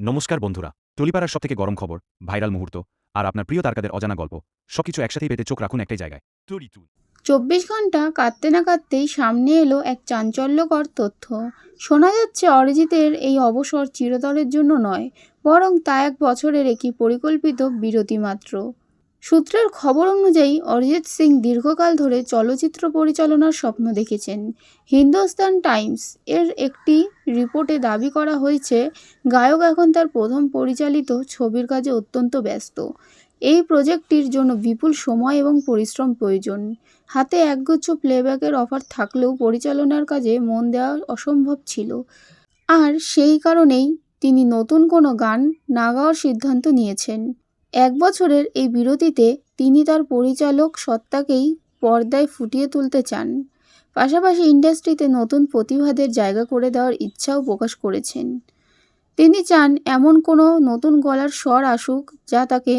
নমস্কার বন্ধুরা, টলিপাড়ার সবথেকে গরম খবর, ভাইরাল মুহূর্ত আর আপনার প্রিয় তারকাদের অজানা গল্প সবকিছু একসাথেই পেতে চোখ রাখুন একটাই জায়গায়। 24 ঘন্টা কাটতে না কাটতেই সামনে এলো এক চাঞ্চল্যকর তথ্য। শোনা যাচ্ছে অরিজিতের এই অবসর চিরতরের জন্য নয়, বরং তা 1 বছরের একটি পরিকল্পিত বিরতি মাত্র। সূত্রের খবর অনুযায়ী অরিজিৎ সিং দীর্ঘকাল ধরে চলচ্চিত্র পরিচালনার স্বপ্ন দেখেছেন। হিন্দুস্তান টাইমস এর একটি রিপোর্টে দাবি করা হয়েছে, গায়ক এখন তার প্রথম পরিচালিত ছবির কাজে অত্যন্ত ব্যস্ত। এই প্রজেক্টটির জন্য বিপুল সময় এবং পরিশ্রম প্রয়োজন। হাতে একগুচ্ছ প্লেব্যাকের অফার থাকলেও পরিচালনার কাজে মন দেওয়া অসম্ভব ছিল, আর সেই কারণেই তিনি নতুন কোনো গান না গাওয়ার সিদ্ধান্ত নিয়েছেন। 1 বছরের এই বিরতিতে তিনি তার পরিচালক সত্তাকেই পর্দায় ফুটিয়ে তুলতে চান, পাশাপাশি ইন্ডাস্ট্রিতে নতুন প্রতিভাদের জায়গা করে দেওয়ার ইচ্ছাও প্রকাশ করেছেন। তিনি চান এমন কোনো নতুন গলার স্বর আসুক যা তাকে